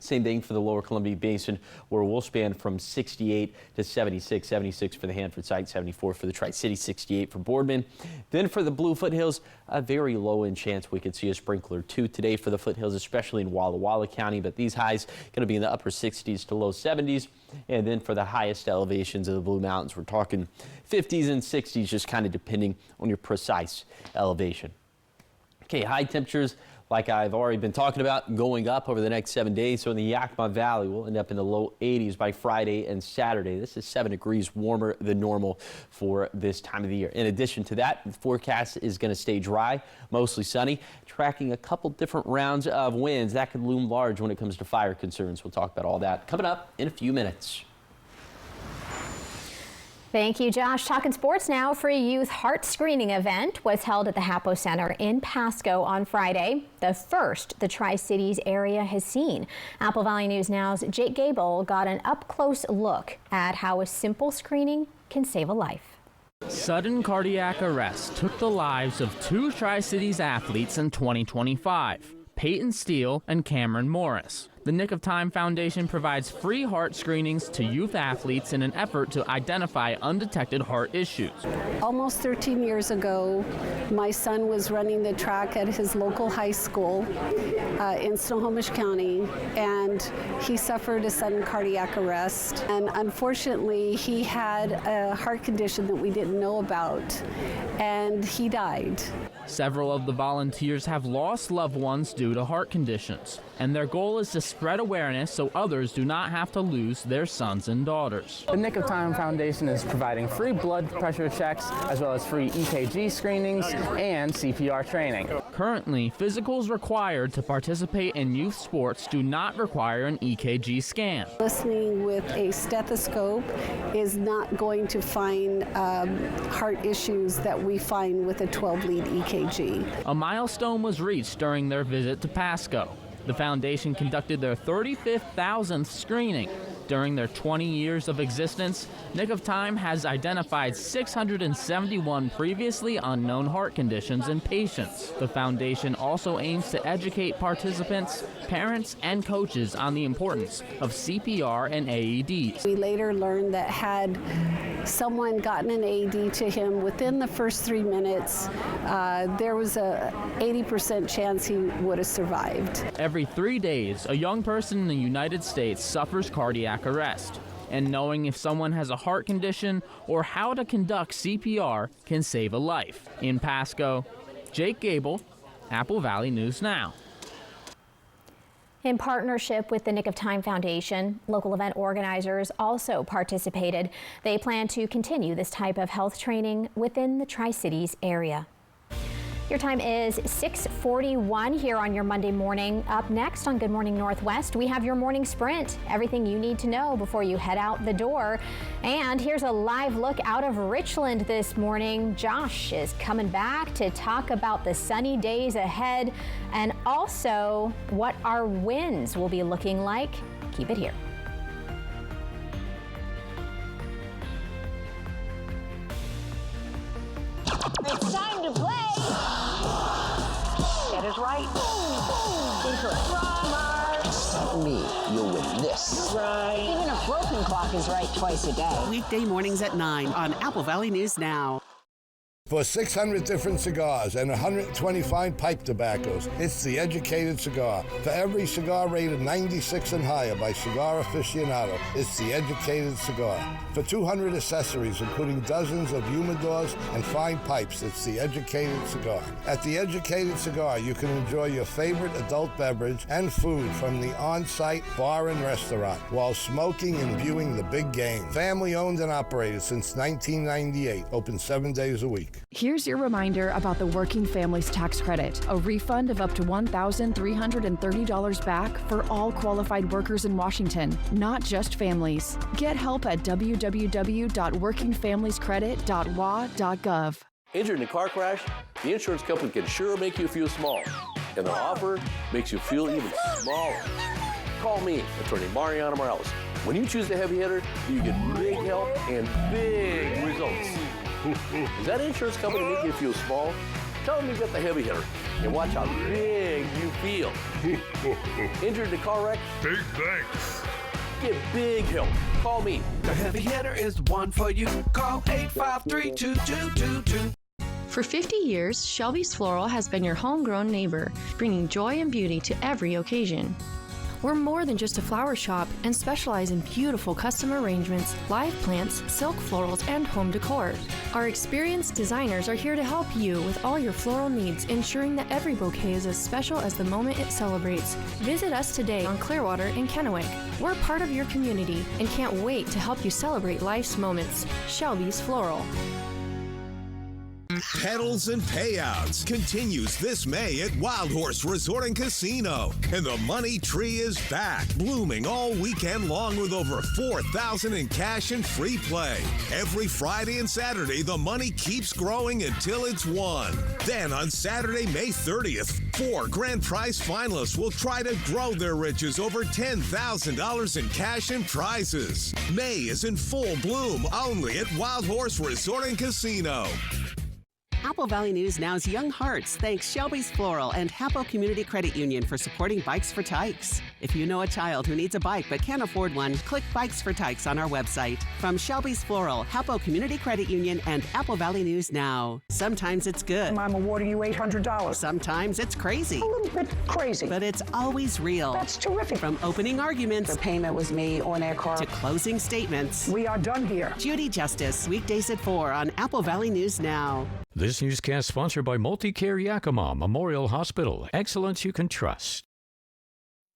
Same thing for the lower Columbia Basin, where we'll span from 68 to 76. 76 for the Hanford site, 74 for the Tri-City, 68 for Boardman. Then for the Blue Foothills, a very low in chance we could see a sprinkler too today for the foothills, especially in Walla Walla County. But these highs going to be in the upper 60s to low 70s. And then for the highest elevations of the Blue Mountains, we're talking 50s and 60s, just kind of depending on your precise elevation. Okay, high temperatures like I've already been talking about, going up over the next 7 days. So in the Yakima Valley, we'll end up in the low 80s by Friday and Saturday. This is 7 degrees warmer than normal for this time of the year. In addition to that, the forecast is going to stay dry, mostly sunny, tracking a couple different rounds of winds. That could loom large when it comes to fire concerns. We'll talk about all that coming up in a few minutes. Thank you, Josh. Talking sports now. Free youth heart screening event was held at the Hapo Center in Pasco on Friday, the first the Tri-Cities area has seen. Apple Valley News Now's Jake Gable got an up-close look at how a simple screening can save a life. Sudden cardiac arrest took the lives of 2 Tri-Cities athletes in 2025, Peyton Steele and Cameron Morris. The Nick of Time Foundation provides free heart screenings to youth athletes in an effort to identify undetected heart issues. Almost 13 years ago, my son was running the track at his local high school in Snohomish County, and he suffered a sudden cardiac arrest. And unfortunately, he had a heart condition that we didn't know about, and he died. Several of the volunteers have lost loved ones due to heart conditions, and their goal is to spread awareness so others do not have to lose their sons and daughters. The Nick of Time Foundation is providing free blood pressure checks, as well as free EKG screenings and CPR training. Currently, physicals required to participate in youth sports do not require an EKG scan. Listening with a stethoscope is not going to find heart issues that we find with a 12-lead EKG. A milestone was reached during their visit to Pasco. The foundation conducted their 35,000th screening. During their 20 years of existence, Nick of Time has identified 671 previously unknown heart conditions in patients. The foundation also aims to educate participants, parents, and coaches on the importance of CPR and AEDs. We later learned that had someone gotten an AED to him within the first 3 minutes, there was a 80% chance he would have survived. Every 3 days, a young person in the United States suffers cardiac arrest. And knowing if someone has a heart condition or how to conduct CPR can save a life. In Pasco, Jake Gable, Apple Valley News Now. In partnership with the Nick of Time Foundation, local event organizers also participated. They plan to continue this type of health training within the Tri-Cities area. Your time is 6:41 here on your Monday morning. Up next on Good Morning Northwest, we have your morning sprint. Everything you need to know before you head out the door. And here's a live look out of Richland this morning. Josh is coming back to talk about the sunny days ahead and also what our winds will be looking like. Keep it here. It's time to play. That is right. Incorrect. Me, you'll win this. Right. Even a broken clock is right twice a day. Weekday mornings at 9 on Apple Valley News Now. For 600 different cigars and 120 fine pipe tobaccos, it's The Educated Cigar. For every cigar rated 96 and higher by Cigar Aficionado, it's The Educated Cigar. For 200 accessories, including dozens of humidors and fine pipes, it's The Educated Cigar. At The Educated Cigar, you can enjoy your favorite adult beverage and food from the on-site bar and restaurant while smoking and viewing the big game. Family owned and operated since 1998, open 7 days a week. Here's your reminder about the Working Families Tax Credit, a refund of up to $1,330 back for all qualified workers in Washington, not just families. Get help at www.workingfamiliescredit.wa.gov. Injured in a car crash? The insurance company can sure make you feel small, and their offer makes you feel even smaller. Call me, Attorney Mariano Morales. When you choose the heavy hitter, you get big help and big results. Does that insurance company make you feel small? Tell them you got the heavy hitter and watch how big you feel. Injured in a car wreck? Big thanks. Get big help. Call me. The heavy hitter is one for you. Call 853-2222. For 50 years, Shelby's Floral has been your homegrown neighbor, bringing joy and beauty to every occasion. We're more than just a flower shop and specialize in beautiful custom arrangements, live plants, silk florals, and home decor. Our experienced designers are here to help you with all your floral needs, ensuring that every bouquet is as special as the moment it celebrates. Visit us today on Clearwater in Kennewick. We're part of your community and can't wait to help you celebrate life's moments. Shelby's Floral. Pedals and Payouts continues this May at Wild Horse Resort and Casino. And the Money Tree is back, blooming all weekend long with over $4,000 in cash and free play. Every Friday and Saturday, the money keeps growing until it's won. Then on Saturday, May 30th, 4 grand prize finalists will try to grow their riches over $10,000 in cash and prizes. May is in full bloom only at Wild Horse Resort and Casino. Apple Valley News Now's Young Hearts thanks Shelby's Floral and Hapo Community Credit Union for supporting Bikes for Tykes. If you know a child who needs a bike but can't afford one, click Bikes for Tykes on our website. From Shelby's Floral, Hapo Community Credit Union, and Apple Valley News Now. Sometimes it's good. I'm awarding you $800. Sometimes it's crazy. A little bit crazy. But it's always real. That's terrific. From opening arguments, the payment was made on their card, to closing statements. We are done here. Judy Justice, weekdays at 4 on Apple Valley News Now. This newscast sponsored by Multicare Yakima Memorial Hospital. Excellence you can trust.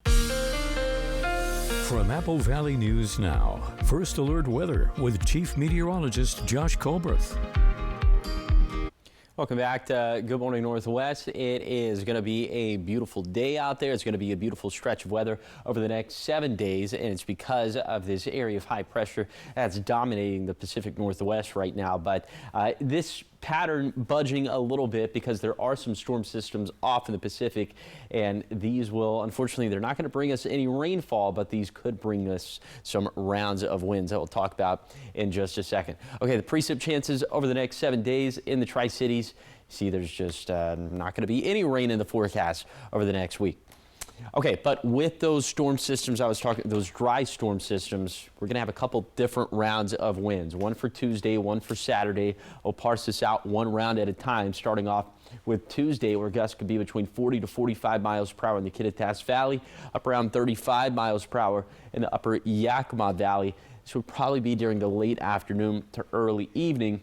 From Apple Valley News Now, First Alert Weather with Chief Meteorologist Josh Colbreth. Welcome back to Good Morning Northwest. It is going to be a beautiful day out there. It's going to be a beautiful stretch of weather over the next 7 days, and it's because of this area of high pressure that's dominating the Pacific Northwest right now. But this pattern budging a little bit because there are some storm systems off in the Pacific, and these will, unfortunately, they're not going to bring us any rainfall, but these could bring us some rounds of winds that we'll talk about in just a second. Okay, the precip chances over the next 7 days in the Tri-Cities. See, there's just not going to be any rain in the forecast over the next week. Okay, but with those storm systems I was talking, those dry storm systems, we're going to have a couple different rounds of winds. One for Tuesday, one for Saturday. We'll parse this out one round at a time, starting off with Tuesday, where gusts could be between 40 to 45 miles per hour in the Kittitas Valley, up around 35 miles per hour in the upper Yakima Valley. This would probably be during the late afternoon to early evening.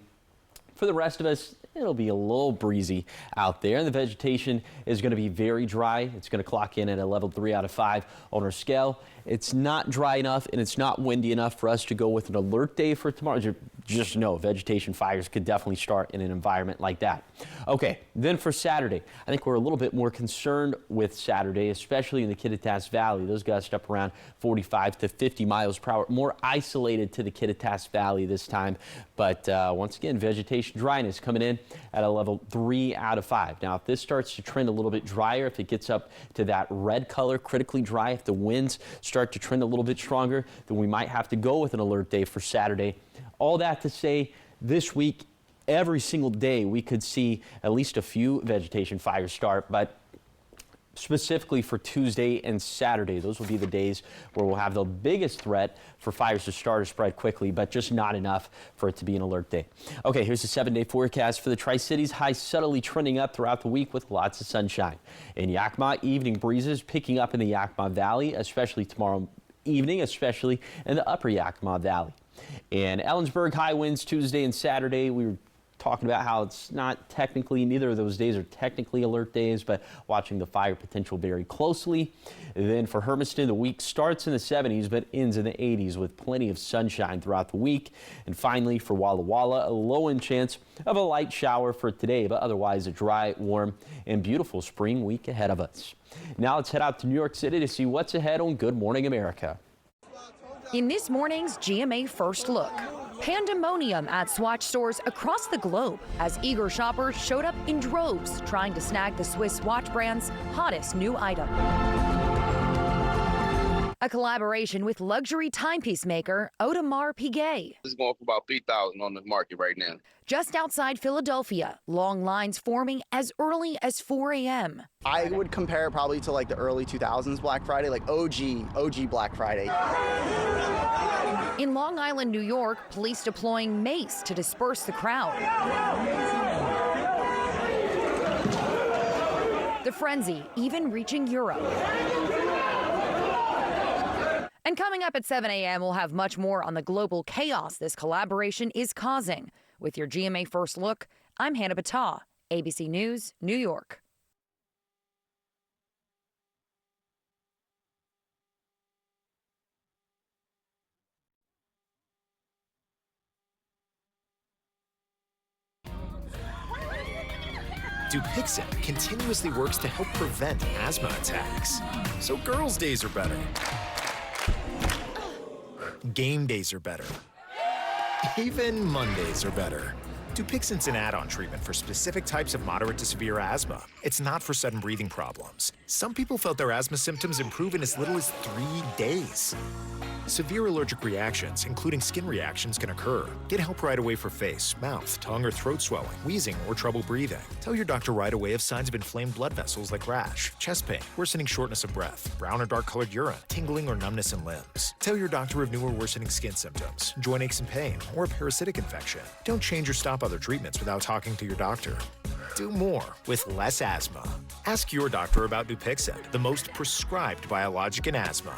For the rest of us, it'll be a little breezy out there, and the vegetation is going to be very dry. It's going to clock in at a level 3 out of 5 on our scale. It's not dry enough and it's not windy enough for us to go with an alert day for tomorrow. Just know vegetation fires could definitely start in an environment like that. Okay, then for Saturday, I think we're a little bit more concerned with Saturday, especially in the Kittitas Valley. Those gusts up around 45 to 50 miles per hour, more isolated to the Kittitas Valley this time. But once again, vegetation dryness coming in at a level 3 out of 5. Now, if this starts to trend a little bit drier, if it gets up to that red color, critically dry, if the winds start to trend a little bit stronger, then we might have to go with an alert day for Saturday. All that to say, this week, every single day, we could see at least a few vegetation fires start, but specifically for Tuesday and Saturday, those will be the days where we'll have the biggest threat for fires to start or spread quickly, but just not enough for it to be an alert day. Okay, here's the 7-day forecast for the Tri-Cities. Highs subtly trending up throughout the week with lots of sunshine. In Yakima, evening breezes picking up in the Yakima Valley, especially tomorrow evening, especially in the upper Yakima Valley. In Ellensburg, high winds Tuesday and Saturday. We were talking about how it's not technically, neither of those days are technically alert days, but watching the fire potential very closely. And then for Hermiston, the week starts in the 70s but ends in the 80s with plenty of sunshine throughout the week. And finally for Walla Walla, a low-end chance of a light shower for today, but otherwise a dry, warm, and beautiful spring week ahead of us. Now let's head out to New York City to see what's ahead on Good Morning America. In this morning's GMA First Look, pandemonium at Swatch stores across the globe as eager shoppers showed up in droves trying to snag the Swiss watch brand's hottest new item. A collaboration with luxury timepiece maker Audemars Piguet. This is going for about $3,000 on the market right now. Just outside Philadelphia, long lines forming as early as 4 a.m. I would compare it probably to like the early 2000s Black Friday, like OG Black Friday. In Long Island, New York, police deploying mace to disperse the crowd. The frenzy even reaching Europe. And coming up at 7 a.m., we'll have much more on the global chaos this collaboration is causing. With your GMA First Look, I'm Hannah Battah, ABC News, New York. Dupixent continuously works to help prevent asthma attacks. So girls' days are better. Game days are better. Even Mondays are better. Dupixent's an add-on treatment for specific types of moderate to severe asthma. It's not for sudden breathing problems. Some people felt their asthma symptoms improve in as little as 3 days. Severe allergic reactions, including skin reactions, can occur. Get help right away for face, mouth, tongue, or throat swelling, wheezing, or trouble breathing. Tell your doctor right away of signs of inflamed blood vessels like rash, chest pain, worsening shortness of breath, brown or dark-colored urine, tingling or numbness in limbs. Tell your doctor of new or worsening skin symptoms, joint aches and pain, or a parasitic infection. Don't change or stop other treatments without talking to your doctor. Do more with less asthma. Ask your doctor about Dupixent, the most prescribed biologic in asthma.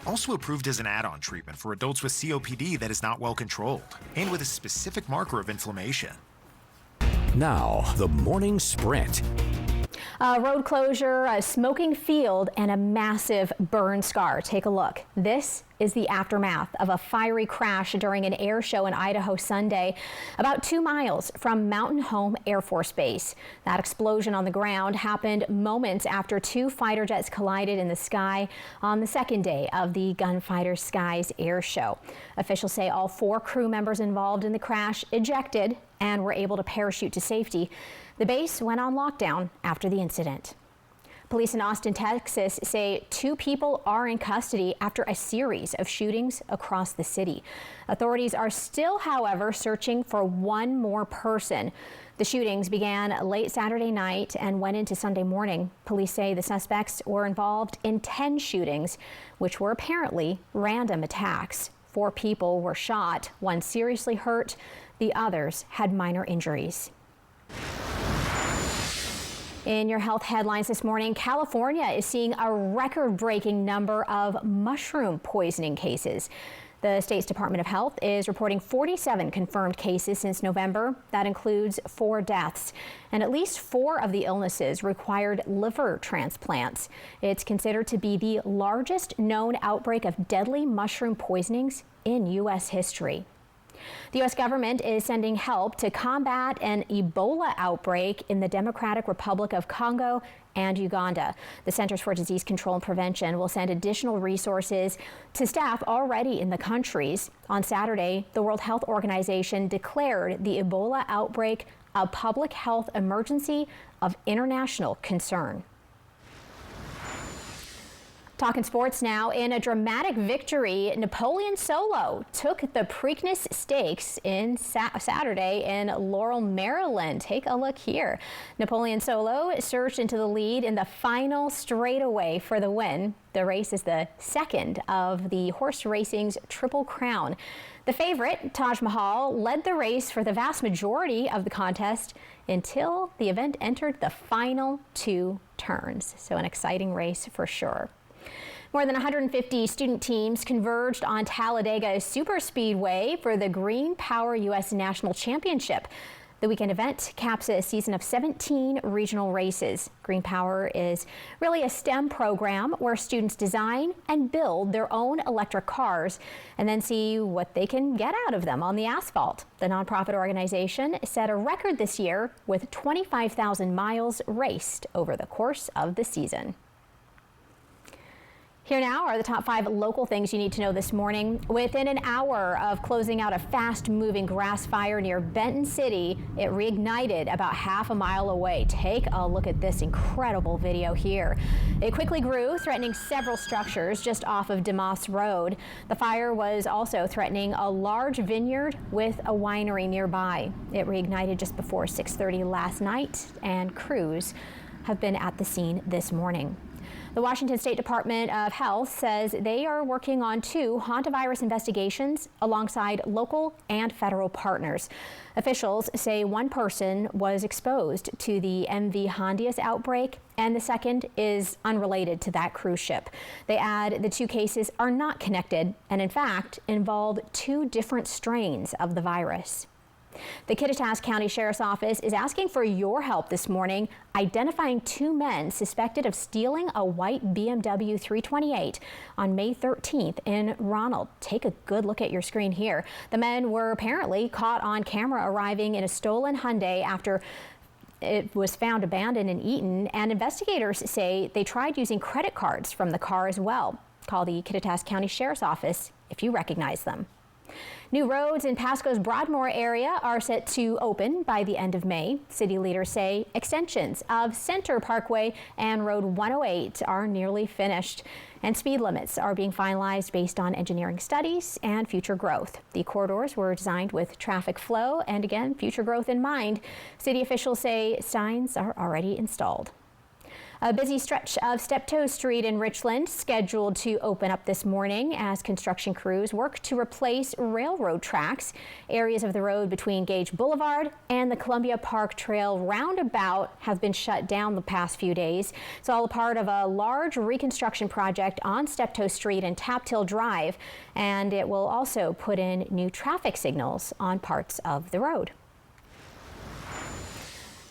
Also approved as an add-on treatment for adults with COPD that is not well controlled and with a specific marker of inflammation. Now, the morning sprint. A road closure, a smoking field, and a massive burn scar. Take a look. This is the aftermath of a fiery crash during an air show in Idaho Sunday, about 2 miles from Mountain Home Air Force Base. That explosion on the ground happened moments after 2 fighter jets collided in the sky on the second day of the Gunfighter Skies air show. Officials say all 4 crew members involved in the crash ejected and were able to parachute to safety. The base went on lockdown after the incident. Police in Austin, Texas say 2 people are in custody after a series of shootings across the city. Authorities are still, however, searching for 1 more person. The shootings began late Saturday night and went into Sunday morning. Police say the suspects were involved in 10 shootings, which were apparently random attacks. 4 people were shot, 1 seriously hurt. The others had minor injuries. In your health headlines this morning, California is seeing a record-breaking number of mushroom poisoning cases. The state's Department of Health is reporting 47 confirmed cases since November. That includes 4 deaths, and at least 4 of the illnesses required liver transplants. It's considered to be the largest known outbreak of deadly mushroom poisonings in U.S. history. The U.S. government is sending help to combat an Ebola outbreak in the Democratic Republic of Congo and Uganda. The Centers for Disease Control and Prevention will send additional resources to staff already in the countries. On Saturday, the World Health Organization declared the Ebola outbreak a public health emergency of international concern. Talking sports now. In a dramatic victory, Napoleon Solo took the Preakness Stakes in Saturday in Laurel, Maryland. Take a look here. Napoleon Solo surged into the lead in the final straightaway for the win. The race is the second of the horse racing's Triple Crown. The favorite, Taj Mahal, led the race for the vast majority of the contest until the event entered the final 2 turns. So an exciting race for sure. More than 150 student teams converged on Talladega Superspeedway for the Green Power U.S. National Championship. The weekend event caps a season of 17 regional races. Green Power is really a STEM program where students design and build their own electric cars and then see what they can get out of them on the asphalt. The nonprofit organization set a record this year with 25,000 miles raced over the course of the season. Here now are the top 5 local things you need to know this morning. Within an hour of closing out a fast-moving grass fire near Benton City, it reignited about half a mile away. Take a look at this incredible video here. It quickly grew, threatening several structures just off of DeMoss Road. The fire was also threatening a large vineyard with a winery nearby. It reignited just before 6:30 last night, and crews have been at the scene this morning. The Washington State Department of Health says they are working on 2 hantavirus investigations alongside local and federal partners. Officials say one person was exposed to the MV Hondius outbreak, and the second is unrelated to that cruise ship. They add the 2 cases are not connected and, in fact, involve 2 different strains of the virus. The Kittitas County Sheriff's Office is asking for your help this morning identifying 2 men suspected of stealing a white BMW 328 on May 13th in Ronald. Take a good look at your screen here. The men were apparently caught on camera arriving in a stolen Hyundai after it was found abandoned in Eaton, and investigators say they tried using credit cards from the car as well. Call the Kittitas County Sheriff's Office if you recognize them. New roads in Pasco's Broadmoor area are set to open by the end of May. City leaders say extensions of Center Parkway and Road 108 are nearly finished, and speed limits are being finalized based on engineering studies and future growth. The corridors were designed with traffic flow and, again, future growth in mind. City officials say signs are already installed. A busy stretch of Steptoe Street in Richland scheduled to open up this morning as construction crews work to replace railroad tracks. Areas of the road between Gage Boulevard and the Columbia Park Trail roundabout have been shut down the past few days. It's all a part of a large reconstruction project on Steptoe Street and Taft Hill Drive, and it will also put in new traffic signals on parts of the road.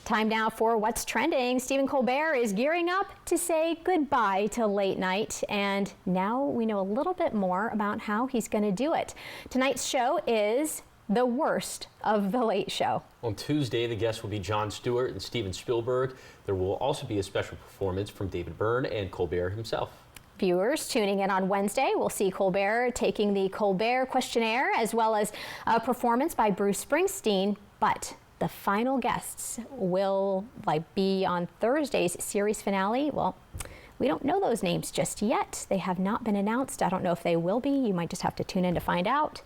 Time now for What's Trending. Stephen Colbert is gearing up to say goodbye to late night, and now we know a little bit more about how he's going to do it. Tonight's show is the worst of the Late Show. On Tuesday, the guests will be Jon Stewart and Steven Spielberg. There will also be a special performance from David Byrne and Colbert himself. Viewers tuning in on Wednesday will see Colbert taking the Colbert Questionnaire, as well as a performance by Bruce Springsteen, but the final guests will be on Thursday's series finale. Well, we don't know those names just yet. They have not been announced. I don't know if they will be. You might just have to tune in to find out.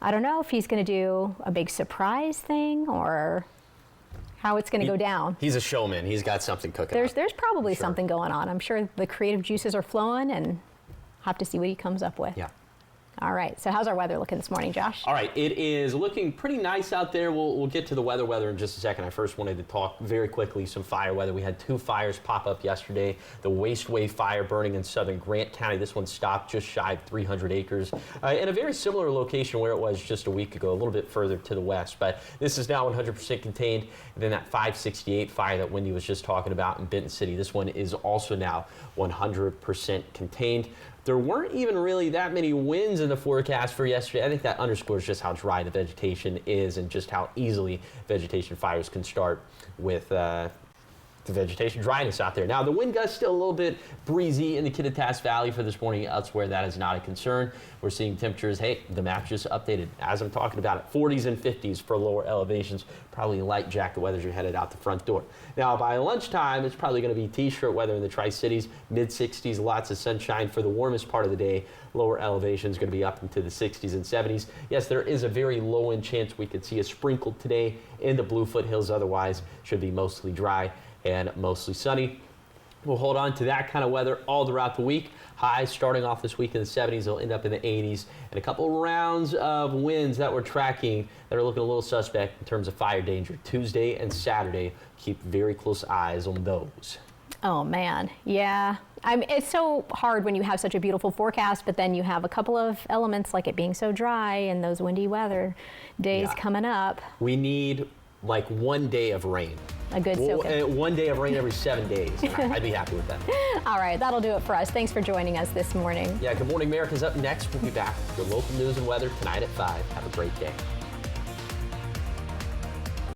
I don't know if he's going to do a big surprise thing or how it's going to go down. He's a showman. He's got something cooking. There's probably something going on. I'm sure the creative juices are flowing, and have to see what he comes up with. Yeah. All right, so how's our weather looking this morning, Josh? All right, it is looking pretty nice out there. We'll get to the weather in just a second. I first wanted to talk very quickly some fire weather. We had 2 fires pop up yesterday. The Wasteway fire burning in southern Grant County. This one stopped just shy of 300 acres in a very similar location where it was just a week ago, a little bit further to the west. But this is now 100% contained. And then that 568 fire that Wendy was just talking about in Benton City, this one is also now 100% contained. There weren't even really that many winds in the forecast for yesterday. I think that underscores just how dry the vegetation is and just how easily vegetation fires can start with the vegetation dryness out there. Now, the wind gusts still a little bit breezy in the Kittitas Valley for this morning. Elsewhere, that is not a concern. We're seeing temperatures, the map just updated as I'm talking about it, 40s and 50s for lower elevations. Probably light jacket weather as you're headed out the front door. Now, by lunchtime, it's probably going to be t-shirt weather in the Tri-Cities, mid-60s, lots of sunshine for the warmest part of the day. Lower elevations going to be up into the 60s and 70s. Yes, there is a very low end chance we could see a sprinkle today in the Bluefoot Hills. Otherwise, should be mostly dry and mostly sunny. We'll hold on to that kind of weather all throughout the week. Highs starting off this week in the 70s, they'll end up in the 80s. And a couple rounds of winds that we're tracking that are looking a little suspect in terms of fire danger. Tuesday and Saturday, keep very close eyes on those. Oh man, yeah. It's so hard when you have such a beautiful forecast, but then you have a couple of elements like it being so dry and those windy weather days coming up. We need like 1 day of rain. A good soaking. 1 day of rain every 7 days. I'd be happy with that. All right, that'll do it for us. Thanks for joining us this morning. Yeah, Good Morning America's up next. We'll be back with your local news and weather tonight at 5. Have a great day.